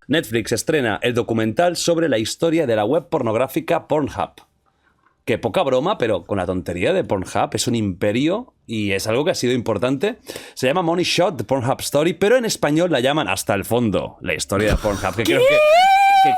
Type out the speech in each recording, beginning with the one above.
Netflix estrena el documental sobre la historia de la web pornográfica Pornhub. Que poca broma, pero con la tontería de Pornhub es un imperio y es algo que ha sido importante. Se llama Money Shot, The Pornhub Story, pero en español la llaman Hasta el Fondo, la historia de Pornhub, que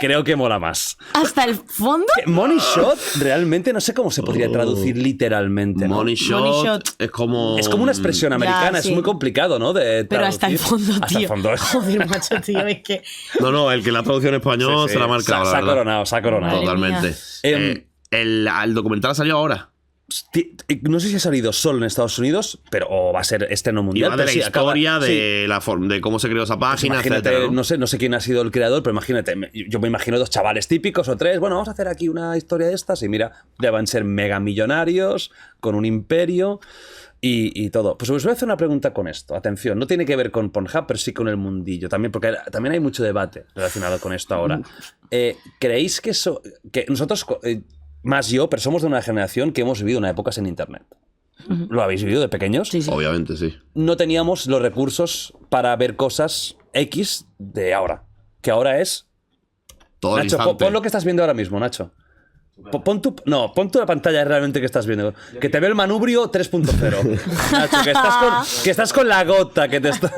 creo que mola más. ¿Hasta el fondo? Money Shot, realmente no sé cómo se podría traducir literalmente, ¿no? Money shot es como... Es como una expresión americana, sí. es muy complicado, ¿no? De Pero hasta el fondo, tío. Hasta el fondo. Joder, macho, tío, es que... No, el que la traducción en español Sí, se la ha marcado, se la ha verdad. coronado, se ha coronado. Madre Totalmente. mía. El documental ha salido ahora. No sé si ha salido solo en Estados Unidos, pero o va a ser estreno Y mundial. va de pero la sí, historia acaba- de, sí. la forma, de cómo se creó esa página, Imagínate, etcétera, ¿no? no sé quién ha sido el creador, pero imagínate, yo me imagino dos chavales típicos o tres, bueno, vamos a hacer aquí una historia de estas y mira, ya van a ser mega millonarios, con un imperio y todo. Pues os voy a hacer una pregunta con esto, atención, no tiene que ver con Pornhub, pero sí con el mundillo, también, porque también hay mucho debate relacionado con esto ahora. ¿Creéis que eso, que nosotros, más yo, pero somos de una generación que hemos vivido una época sin internet? ¿Lo habéis vivido de pequeños? Sí, sí. Obviamente, sí. No teníamos los recursos para ver cosas X de ahora. Que ahora es... Todo el Nacho, instante. pon lo que estás viendo ahora mismo, Nacho. Pon tu la pantalla realmente que estás viendo. Que te veo el manubrio 3.0. Nacho, que estás con la gota. Que te está...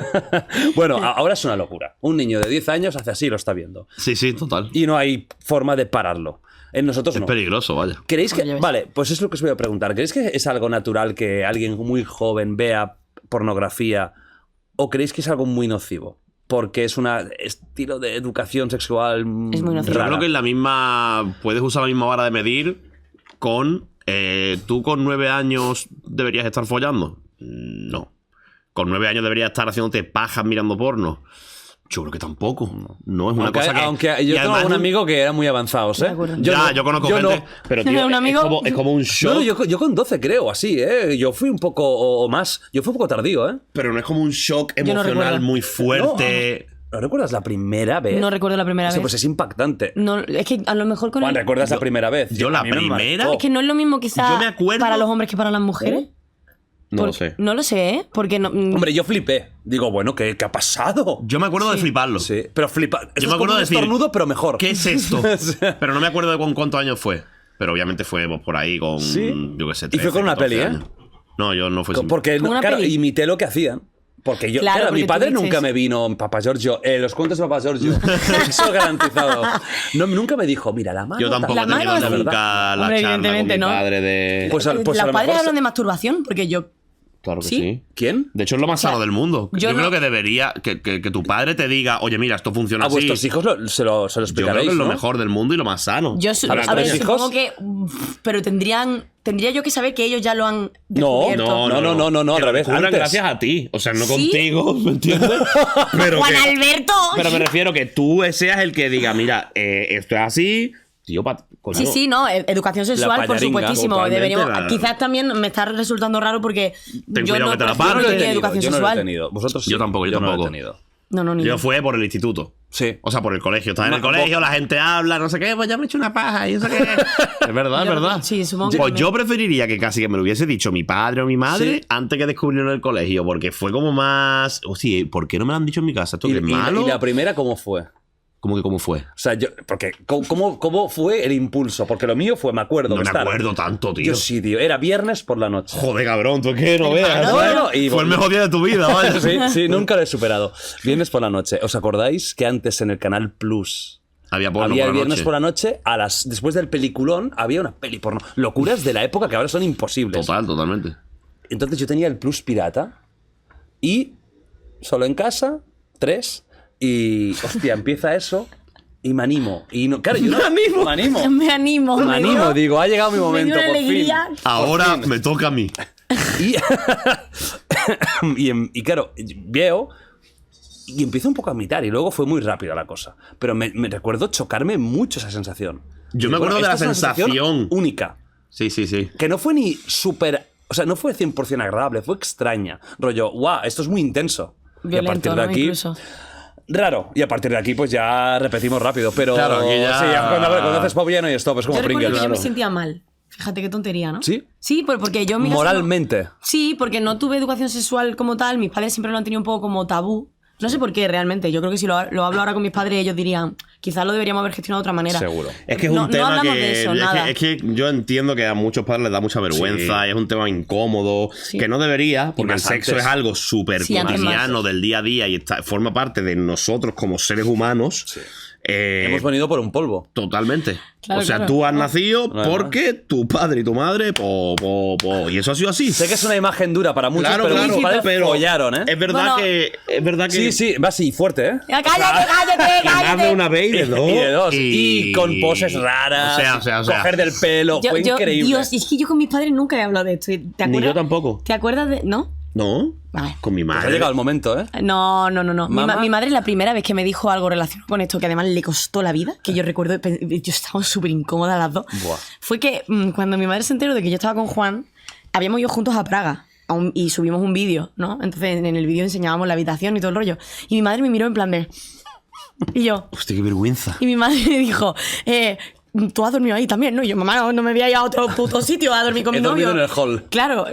Bueno, ahora es una locura. Un niño de 10 años hace así y lo está viendo. Sí, total. Y no hay forma de pararlo. En nosotros Es no. peligroso, vaya. ¿Creéis que...? Ya ves. Vale, pues es lo que os voy a preguntar. ¿Creéis que es algo natural que alguien muy joven vea pornografía o creéis que es algo muy nocivo? Porque es un estilo de educación sexual Es muy nocivo. Yo rara. creo que en la misma... Puedes usar la misma vara de medir con... ¿Tú con 9 años deberías estar follando? No. ¿Con 9 años deberías estar haciéndote pajas mirando porno? Yo creo que tampoco. No es una cosa que... Aunque y yo tengo además un amigo que era muy avanzados, ¿eh? De acuerdo. Yo conozco gente... Pero, tío, Un amigo- es como un shock. No, yo con 12 creo, así, ¿eh? Yo fui un poco o más. Yo fui un poco tardío, ¿eh? Pero no es como un shock Yo no emocional recuerdo. muy fuerte. ¿No recuerdas la primera vez? No recuerdo la primera O sea, vez. pues es impactante. No, es que a lo mejor con Juan, el... ¿recuerdas la primera vez? yo la A mí me primera- marcó. Es que no es lo mismo quizá Yo me acuerdo- para los hombres que para las mujeres. No lo sé. No lo sé, ¿eh? Porque no... Hombre, yo flipé. Digo, bueno, ¿qué ha pasado? Yo me acuerdo de fliparlo. Sí, pero flipa. Yo me acuerdo de de decir, estornudo, pero mejor. ¿Qué es esto? Pero no me acuerdo de con cuántos años fue. Pero obviamente fue pues, por ahí con, Sí. yo qué sé, Y fue con una 14 peli, ¿eh? años. No, yo no fui sin- Porque, ¿Como una claro, peli? imité lo que hacían. Porque yo, Claro, claro, mi porque padre tú dices- nunca me vino, Papá Giorgio, los cuentos de Papá Giorgio, eso garantizado. No, nunca me dijo, mira, la mano. Yo tampoco La he tenido mano, nunca la Hombre, charla con mi evidentemente, ¿no? padre de... Pues a Los lo padres mejor hablan de masturbación, porque yo... Claro que ¿Sí? sí. ¿Quién? De hecho, es lo más sea, sano del mundo. yo Yo no- creo que debería... Que tu padre te diga, oye, mira, esto funciona A así. vuestros hijos se lo Yo creo explicaréis, que es lo ¿no? mejor del mundo y lo más sano. Yo, ¿A los a ver, tres hijos? supongo que... Pero tendría yo que saber que ellos ya lo han No, descubierto. no, Que al revés, descubran antes. gracias a ti. O sea, no ¿Sí? contigo, ¿me entiendes? Pero ¡Juan que- Alberto! Pero me refiero que tú seas el que diga, mira, esto es así, tío, coño. Sí, no, educación sexual, por payaringa, supuestísimo. totalmente, Deberíamos, la- quizás también me está resultando raro porque Ten yo cuidado no, que te la yo no parten. tenía Yo educación yo no lo he sexual. tenido. Vosotros sí. Yo tampoco, yo no lo he tampoco. tenido. No, ni Yo yo. fue por el instituto. Sí. O sea, por el colegio. Estaba en el Ma- colegio, la gente habla, no sé qué, pues ya me he hecho una paja y no sé qué. Es verdad, es Yo- verdad. sí, supongo que Pues también. yo preferiría que casi que me lo hubiese dicho mi padre o mi madre Sí. antes que descubrirlo en el colegio, porque fue como más... Sí, ¿por qué no me lo han dicho en mi casa? ¿Esto qué es malo? Y la primera, ¿cómo fue? ¿Cómo fue? O sea, porque ¿cómo fue el impulso? Porque lo mío fue, me acuerdo. No me estar- acuerdo tanto, tío. Yo sí, tío. Era viernes por la noche. Joder, cabrón, tú qué no veas. Hermano. ¿sabes? Bueno, y- Fue el mejor día de tu vida, vaya. Sí, nunca lo he superado. Viernes por la noche. ¿Os acordáis que antes en el Canal Plus Había porno había por el la viernes noche. por la noche, después del peliculón, había una peli porno? Locuras de la época que ahora son imposibles. Total, totalmente. Entonces yo tenía el Plus pirata y solo en casa, 3, y hostia, empieza eso y me animo. Y no, claro, yo no, me animo. Me animo. Me animo, digo, ha llegado mi Me dio momento, una por alegría. fin. Ahora me toca a mí. Y, y claro, veo y empiezo un poco a imitar y luego fue muy rápida la cosa. Pero me recuerdo chocarme mucho esa sensación. Yo me Digo, acuerdo de esta la es una sensación. única. Sí, sí, sí. Que no fue ni súper... O sea, no fue 100% agradable, fue extraña. Rollo, guau, esto es muy intenso. Y a partir Violento, de ¿no? aquí... Incluso. Raro. Y a partir de aquí, pues ya repetimos rápido. Pero Claro, aquí ya- sí, cuando haces pop ya no hay stop, es como Yo recuerdo Pringles. que yo me Claro. sentía mal. Fíjate qué tontería, ¿no? ¿Sí? Sí, porque yo en mi casa no- Moralmente. Sí, porque no tuve educación sexual como tal. Mis padres siempre lo han tenido un poco como tabú. No sé por qué realmente. Yo creo que si lo hablo ahora con mis padres, ellos dirían, quizás lo deberíamos haber gestionado de otra manera. Seguro. Es que es un no tema hablamos que, de eso, nada. es que yo entiendo que a muchos padres les da mucha vergüenza, y es un tema incómodo, que no debería, porque el más sexo antes. es algo súper Sí, antes cotidiano más. del día a día y forma parte de nosotros como seres humanos. Sí. Eh, Hemos venido por un polvo. Totalmente. Claro, o sea, claro. tú has nacido No hay porque tu padre y tu madre, y eso ha sido así. Sé que es una imagen dura para muchos, Claro, pero claro, mis padres pero follaron, ¿eh? es verdad Bueno, que Sí, sí, va así, fuerte, ¿eh? Ya, cállate, que más de cállate. una vez y de dos. Y de dos. Y con poses raras. O sea. Coger del pelo. Fue increíble. Dios, es que yo con mis padres nunca he hablado de esto. ¿Te acuerdas? Ni yo tampoco. ¿Te acuerdas de...? ¿No? No, Vale. con mi Pues ha madre. llegado el momento, ¿eh? No. ¿Mamá? Mi madre la primera vez que me dijo algo relacionado con esto, que además le costó la vida, que yo recuerdo, yo estaba súper incómoda las dos, Buah. fue que cuando mi madre se enteró de que yo estaba con Juan, habíamos ido juntos a Praga y subimos un vídeo, ¿no? Entonces en el vídeo enseñábamos la habitación y todo el rollo. Y mi madre me miró en plan de... Y yo... Hostia, qué vergüenza. Y mi madre me dijo... tú has dormido ahí también, ¿no? Y yo, mamá, no me voy a ir a otro puto sitio a dormir con He mi novio. dormido en el hall. Claro.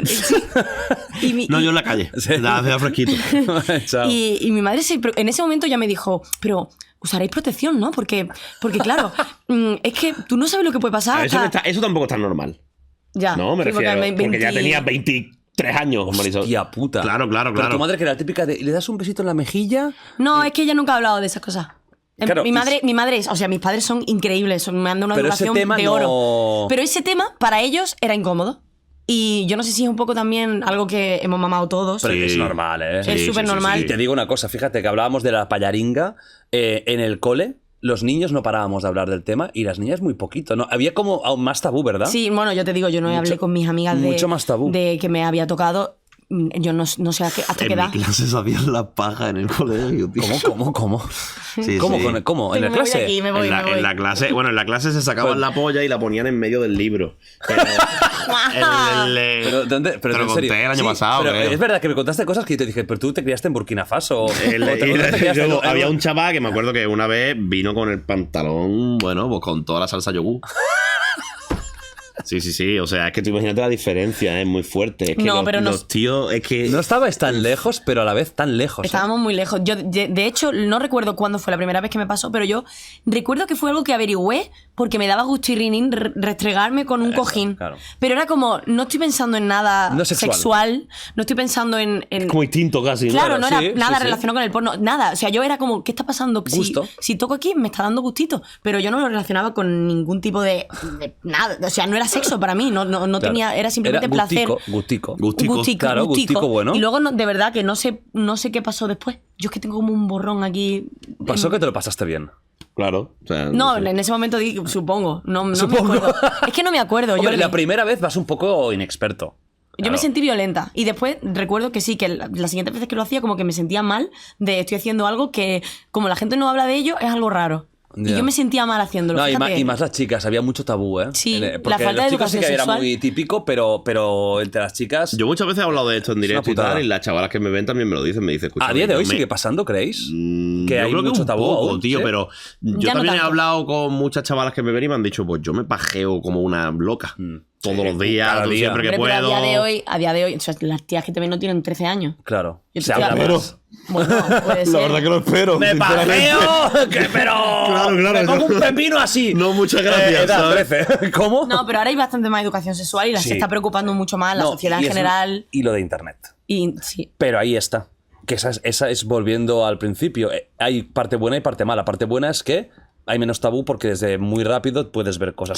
Sí. No, yo en la calle. Sí. Hacía fresquito. Chao. Y mi madre en ese momento ya me dijo, pero usaréis protección, ¿no? Porque claro, es que tú no sabes lo que puede pasar. Eso tampoco es tan normal. Ya. No, me Sí, refiero. porque Porque ya tenía 23 años, Marisol. Hostia puta. Claro. Pero tu madre, que era la típica de... ¿Le das un besito en la mejilla? No, es que ella nunca ha hablado de esas cosas. Claro, mi madre, o sea, mis padres son increíbles, me han dado una Pero ese educación tema de oro. no- Pero ese tema, para ellos, era incómodo. Y yo no sé si es un poco también algo que hemos mamado todos. Pero Sí. es normal, ¿eh? Es súper normal. Y te digo una cosa, fíjate que hablábamos de la payaringa en el cole. Los niños no parábamos de hablar del tema y las niñas muy poquito, ¿no? Había como aún más tabú, ¿verdad? Sí, bueno, yo te digo, yo no hablé con mis amigas mucho más tabú. de que me había tocado. Yo no sé hasta qué edad. clase hacían la paja en el colegio, tío. ¿Cómo? Sí, ¿Cómo? sí. ¿Cómo? ¿En la Me voy de clase? aquí, me voy. En la clase, bueno, en la clase se sacaban Pues- la polla y la ponían en medio del libro. Pero, Pero, ¿dónde? te lo en serio. conté el año Sí, pasado, pero creo. es verdad que me contaste cosas que yo te dije, pero tú te criaste en Burkina Faso. o te criaste en- había un chaval que me acuerdo que una vez vino con el pantalón, bueno, pues con toda la salsa yogur. Sí, o sea, es que tú imagínate la diferencia, es muy fuerte. Es que No, pero los tíos, es que... No estabais tan lejos, pero a la vez tan lejos. ¿eh? Estábamos muy lejos. Yo, de hecho, no recuerdo cuándo fue la primera vez que me pasó, pero yo recuerdo que fue algo que averigüé porque me daba gustirrinín restregarme con un cojín. claro. Pero era como, no estoy pensando en nada No sexual. no estoy pensando en... como instinto casi, ¿no? Claro, no era sí, nada sí. relacionado con el porno, nada. O sea, yo era como, ¿qué está pasando? Gusto. Si toco aquí, me está dando gustito. Pero yo no lo relacionaba con ningún tipo de nada. O sea, no era sexo para mí, no Claro. tenía, era simplemente placer. Gustico. Gustico. Gustico bueno. Y luego, de verdad, que no sé qué pasó después. Yo es que tengo como un borrón aquí. Pasó que te lo pasaste bien. Claro. O sea, No, sé. en ese momento supongo. No Supongo. me acuerdo. Es que no me acuerdo. Hombre, Jordi. la primera vez vas un poco inexperto. Yo Claro. me sentí violenta. Y después recuerdo que sí, que las siguientes veces que lo hacía, como que me sentía mal de estoy haciendo algo que, como la gente no habla de ello, es algo raro. Y Ya. yo me sentía mal haciéndolo. No, y fíjate. más las chicas, había mucho tabú, ¿eh? Sí, Porque la falta los de chicos sí educación que era sexual. muy típico, pero entre las chicas... Yo muchas veces he hablado de esto en directo y putada. tal, y las chavalas que me ven también me lo dicen, me dicen, escucha, ¿A día de hoy yo sigue pasando, creéis? Que yo hay creo mucho un tabú poco, aún, tío, ¿sí? pero yo Ya no también he tanto. hablado con muchas chavalas que me ven y me han dicho, pues yo me pajeo como una loca. Todos los días, cada día. siempre que Hombre, pero puedo. a día de hoy, o sea, las tías que te ven no tienen 13 años. Claro. Yo Se te habla estoy más. Bueno, puede ser. lo espero. ¡Me pajeo! Pero... Claro, Me pongo un pepino así. No, muchas gracias, Edad ¿sabes? 13. ¿Cómo? No, pero ahora hay bastante más educación sexual y Sí. se está preocupando mucho más la No, sociedad y en es- general. Y lo de internet. Y sí. Pero ahí está. Que esa es volviendo al principio. Hay parte buena y parte mala. Parte buena es que hay menos tabú porque desde muy rápido puedes ver cosas